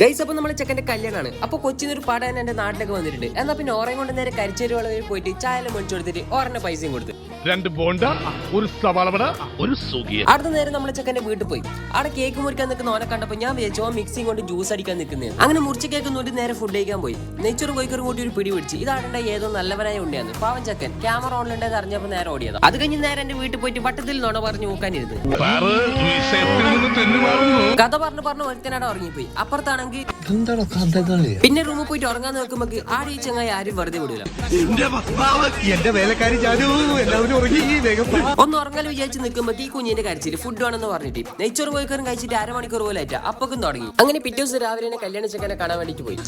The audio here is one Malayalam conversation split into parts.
ഗൈസ്, അപ്പൊ നമ്മളെ ചെക്കന്റെ കല്യാണമാണ്. അപ്പൊ കൊച്ചിന്ന് ഒരു പാടാൻ എന്റെ നാട്ടിലേക്ക് വന്നിട്ടുണ്ട്. എന്നാ പിന്നെ ഓറയും കൊണ്ട് നേരെ കരിച്ചേരി വളവിൽ പോയിട്ട് ചായ മേടിച്ചു കൊടുത്തിട്ട് ഓറന്റെ പൈസയും കൊടുത്തു. 2 ബോണ്ട, ഒരു സവാള വട, ഒരു സുഖിയ. അടുത്ത നേരം നമ്മളെ ചെക്കന്റെ വീട്ടിൽ പോയി. അവിടെ കേക്ക് മുറിക്കാൻ നിൽക്കുന്ന ഓനെ കണ്ടപ്പോ ഞാൻ വിചാരിച്ചു ഓൻ മിക്സിയും കൊണ്ട് ജ്യൂസ് അടിക്കാൻ നിൽക്കുന്നത്. അങ്ങനെ മുറിച്ച് കേക്ക് നോട്ടി നേരെ ഫുഡ് കഴിക്കാൻ പോയി. നെയ്ച്ചോറും കോഴിക്കറും കൂട്ടി ഒരു പിടി പിടിച്ച് ഇതാണ്ട ഏതോ നല്ലവനായ ഉണ്ടായിരുന്നു. പാവൻ ചെക്കൻ ക്യാമറ ഓൺലൈൻ അറിഞ്ഞപ്പോ നേരെ ഓടിയത്. അത് കഴിഞ്ഞ് നേരെ എന്റെ വീട്ടിൽ പോയിട്ട് വട്ടത്തിൽ നോണ പറഞ്ഞു നോക്കാനിരുന്നു. കഥ പറഞ്ഞു ഒരുത്തനാടെ ഉറങ്ങിപ്പോയി. അപ്പുറത്താണെങ്കിൽ പിന്നെ റൂമിൽ പോയിട്ട് ഉറങ്ങാൻ നോക്കുമ്പോ ആടെ ഈ ചങ്ങായി ആരും വെറുതെ വിടില്ല. ഒന്ന് ഉറങ്ങാൻ വിചാരിച്ച് നിൽക്കുമ്പോ ഈ കുഞ്ഞിന്റെ കരച്ചിട്ട് ഫുഡ് വേണമെന്ന് പറഞ്ഞിട്ട് നെയ്ച്ചോറ് കോഴിക്കറും കഴിച്ചിട്ട് 1/2 മണിക്കൂർ പോലെ ആയിട്ടാ അപ്പൊക്കും തുടങ്ങി. അങ്ങനെ പിറ്റേ ദിവസം രാവിലെ കല്യാണ ചെക്കനെ കാണാൻ വേണ്ടിട്ട് പോയി.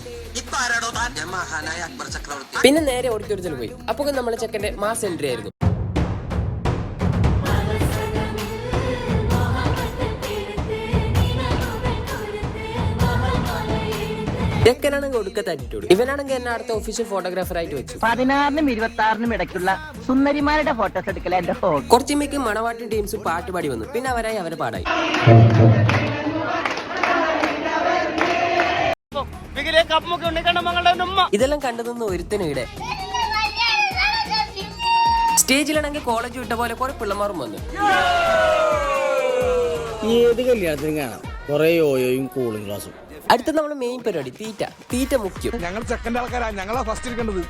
പിന്നെ നേരെ ഓഡിറ്റോറിയത്തിൽ പോയി. അപ്പൊക്കും നമ്മളെ ചെക്കന്റെ മാസ് എൻട്രി ആയിരുന്നു. ചെക്കനാണെങ്കിൽ ഒടുക്കത്തെ ആറ്റിറ്റ്യൂഡ്. ഇവനാണെങ്കിൽ എന്നെ അടുത്ത ഒഫീഷ്യൽ ഫോട്ടോഗ്രാഫർ ആയിട്ട് വെച്ചു. 16-നും 26-നും ഇടയ്ക്കുള്ള സുന്ദരിമാരുടെ ഫോട്ടോസ് എടുക്കൽ എന്റെ ഹോബി. കുറച്ചുമേക്ക് മണവാട്ടി ടീംസ് പാട്ട് പാടി വന്നു. പിന്നെ അവരായി അവരെ പാടായി. ഇതെല്ലാം കണ്ടതൊന്നും ഒരുത്തനിടെ സ്റ്റേജിലാണെങ്കിൽ കോളേജ് വിട്ട പോലെ കുറെ പിള്ളമാറും വന്നു. ഏത് കല്യാണത്തിനും കാണാം കുറെ ഓയോയും കൂളിംഗ് ഗ്ലാസും. അടുത്ത നമ്മുടെ മെയിൻ പരിപാടി തീറ്റ മുഖ്യം. ഞങ്ങൾ ചെക്കൻ്റെ ആൾക്കാരാ, ഞങ്ങളാ ഫസ്റ്റ് ഇരിക്കേണ്ടത്.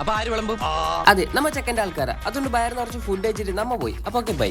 അതെ, നമ്മ ചെക്കൻ്റെ ആൾക്കാരാ. അതുകൊണ്ട് ബയർ നിറച്ച് ഫുഡ് കഴിച്ചിട്ട് നമ്മ പോയി. അപ്പൊ ഓക്കെ ബൈ.